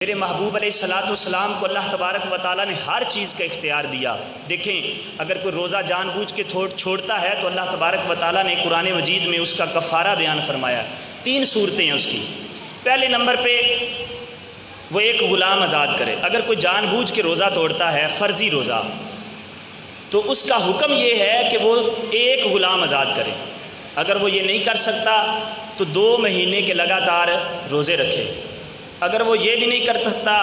میرے محبوب علیہ الصلوۃ والسلام کو اللہ تبارک و تعالیٰ نے ہر چیز کا اختیار دیا۔ دیکھیں اگر کوئی روزہ جان بوجھ کے چھوڑتا ہے تو اللہ تبارک و تعالیٰ نے قرآن مجید میں اس کا کفارہ بیان فرمایا۔ 3 صورتیں ہیں اس کی۔ پہلے نمبر پہ وہ ایک غلام آزاد کرے۔ اگر کوئی جان بوجھ کے روزہ توڑتا ہے فرضی روزہ تو اس کا حکم یہ ہے کہ وہ ایک غلام آزاد کرے۔ اگر وہ یہ نہیں کر سکتا تو 2 مہینے کے لگاتار روزے رکھے۔ اگر وہ یہ بھی نہیں کر سکتا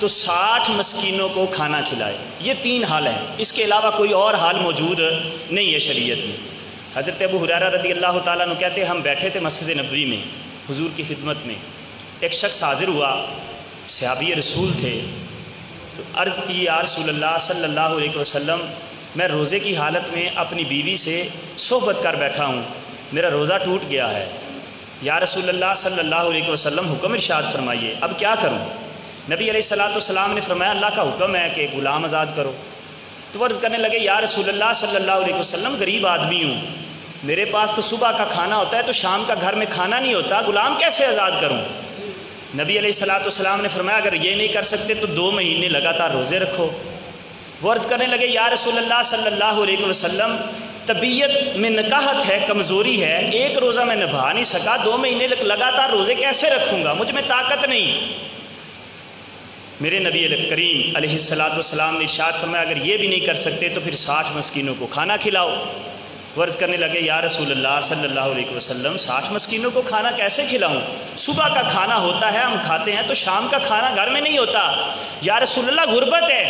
تو 60 مسکینوں کو کھانا کھلائے۔ یہ 3 حال ہیں، اس کے علاوہ کوئی اور حال موجود نہیں ہے شریعت میں۔ حضرت ابو ہریرہ رضی اللہ تعالیٰ عنہ کہتے ہیں ہم بیٹھے تھے مسجد نبوی میں حضور کی خدمت میں، ایک شخص حاضر ہوا، صحابی رسول تھے، تو عرض کی یا رسول اللہ صلی اللہ علیہ وسلم میں روزے کی حالت میں اپنی بیوی سے صحبت کر بیٹھا ہوں، میرا روزہ ٹوٹ گیا ہے، یا رسول اللہ صلی اللہ علیہ وسلم حکم ارشاد فرمائیے اب کیا کروں؟ نبی علیہ الصلوۃ والسلام نے فرمایا اللہ کا حکم ہے کہ غلام آزاد کرو۔ تو وہ عرض کرنے لگے یا رسول اللہ صلی اللہ علیہ وسلم غریب آدمی ہوں، میرے پاس تو صبح کا کھانا ہوتا ہے تو شام کا گھر میں کھانا نہیں ہوتا، غلام کیسے آزاد کروں؟ نبی علیہ الصلوۃ والسلام نے فرمایا اگر یہ نہیں کر سکتے تو 2 مہینے لگاتار روزے رکھو۔ وہ عرض کرنے لگے یا رسول اللہ صلی اللہ علیہ وسلم طبیعت میں نکاہت ہے، کمزوری ہے، ایک روزہ میں نبھا نہیں سکا، 2 مہینے لگاتار روزے کیسے رکھوں گا، مجھ میں طاقت نہیں۔ میرے نبی کریم علیہ الصلوۃ والسلام نے ارشاد فرمایا اگر یہ بھی نہیں کر سکتے تو پھر 60 مسکینوں کو کھانا کھلاؤ۔ عرض کرنے لگے یا رسول اللہ صلی اللہ علیہ وسلم 60 مسکینوں کو کھانا کیسے کھلاؤں؟ صبح کا کھانا ہوتا ہے ہم کھاتے ہیں تو شام کا کھانا گھر میں نہیں ہوتا، یا رسول اللہ غربت ہے،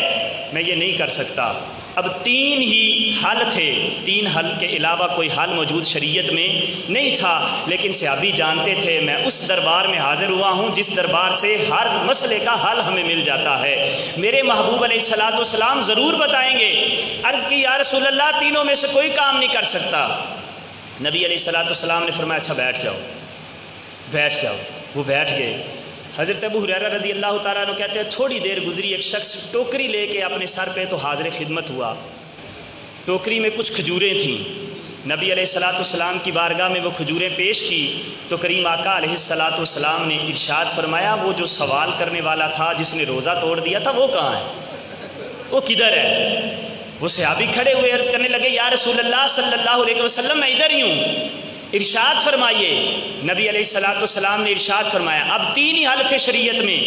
میں یہ نہیں کر سکتا۔ اب 3 ہی حل تھے، 3 حل کے علاوہ کوئی حل موجود شریعت میں نہیں تھا، لیکن صحابی جانتے تھے میں اس دربار میں حاضر ہوا ہوں جس دربار سے ہر مسئلے کا حل ہمیں مل جاتا ہے۔ میرے محبوب علیہ الصلوۃ والسلام ضرور بتائیں گے۔ عرض کی یا رسول اللہ تینوں میں سے کوئی کام نہیں کر سکتا۔ نبی علیہ الصلوۃ والسلام نے فرمایا اچھا بیٹھ جاؤ، بیٹھ جاؤ۔ وہ بیٹھ گئے۔ حضرت ابو ہریرہ رضی اللہ تعالیٰ عنہ کہتے ہیں تھوڑی دیر گزری، ایک شخص ٹوکری لے کے اپنے سر پہ تو حاضر خدمت ہوا، ٹوکری میں کچھ کھجوریں تھیں، نبی علیہ الصلوۃ والسلام کی بارگاہ میں وہ کھجوریں پیش کی تو کریم آقا علیہ الصلوۃ والسلام نے ارشاد فرمایا وہ جو سوال کرنے والا تھا جس نے روزہ توڑ دیا تھا وہ کہاں ہے، وہ کدھر ہے؟ وہ صحابی کھڑے ہوئے عرض کرنے لگے یا رسول اللہ صلی اللہ علیہ وسلم میں ادھر ہی ہوں، ارشاد فرمائیے۔ نبی علیہ الصلوۃ والسلام نے ارشاد فرمایا اب 3 ہی حل تھے شریعت میں،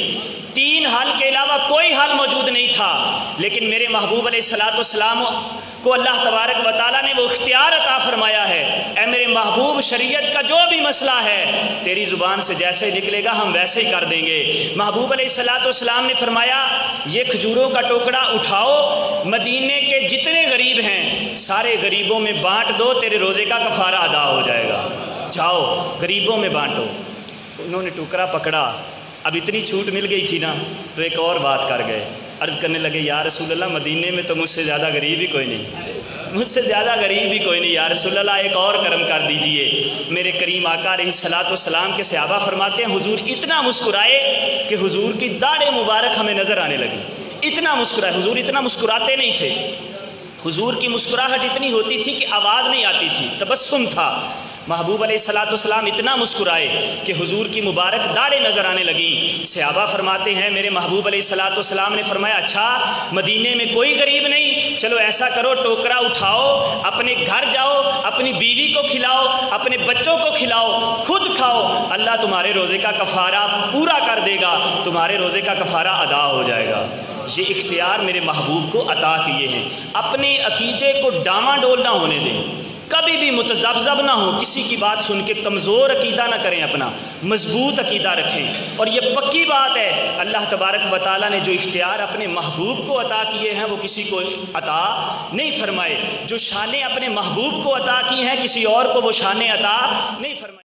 3 حل کے علاوہ کوئی حل موجود نہیں تھا، لیکن میرے محبوب علیہ الصلوۃ والسلام کو اللہ تبارک و تعالیٰ نے وہ اختیار عطا فرمایا ہے اے میرے محبوب شریعت کا جو بھی مسئلہ ہے تیری زبان سے جیسے نکلے گا ہم ویسے ہی کر دیں گے۔ محبوب علیہ الصلوۃ والسلام نے فرمایا یہ کھجوروں کا ٹوکڑا اٹھاؤ، مدینے کے جتنے غریب ہیں سارے غریبوں میں بانٹ دو، تیرے روزے کا کفارہ ادا ہو جائے گا، جاؤ غریبوں میں بانٹو۔ انہوں نے ٹکڑا پکڑا، اب اتنی چھوٹ مل گئی تھی نا تو ایک اور بات کر گئے، عرض کرنے لگے یا رسول اللہ مدینے میں تو مجھ سے زیادہ غریب ہی کوئی نہیں، مجھ سے زیادہ غریب ہی کوئی نہیں، یا رسول اللہ ایک اور کرم کر دیجئے۔ میرے کریم آقا علیہ الصلوۃ والسلام کے صحابہ فرماتے ہیں حضور اتنا مسکرائے کہ حضور کی داڑھ مبارک ہمیں نظر آنے لگی، اتنا مسکرائے، حضور اتنا مسکراتے نہیں تھے، حضور کی مسکراہٹ اتنی ہوتی تھی کہ آواز نہیں آتی تھی، تبسم تھا۔ محبوب علیہ الصلوۃ والسلام اتنا مسکرائے کہ حضور کی مبارک داڑھیں نظر آنے لگیں۔ صحابہ فرماتے ہیں میرے محبوب علیہ الصلوۃ والسلام نے فرمایا اچھا مدینے میں کوئی غریب نہیں، چلو ایسا کرو ٹوکرا اٹھاؤ، اپنے گھر جاؤ، اپنی بیوی کو کھلاؤ، اپنے بچوں کو کھلاؤ، خود کھاؤ، اللہ تمہارے روزے کا کفارہ پورا کر دے گا، تمہارے روزے کا کفارہ ادا ہو جائے گا۔ یہ اختیار میرے محبوب کو عطا کیے ہیں۔ اپنے عقیدے کو ڈاواں ڈول نہ ہونے دیں، کبھی بھی متذبذب نہ ہو، کسی کی بات سن کے کمزور عقیدہ نہ کریں، اپنا مضبوط عقیدہ رکھیں۔ اور یہ پکی بات ہے اللہ تبارک و تعالیٰ نے جو اختیار اپنے محبوب کو عطا کیے ہیں وہ کسی کو عطا نہیں فرمائے، جو شانیں اپنے محبوب کو عطا کی ہیں کسی اور کو وہ شانیں عطا نہیں فرمائے۔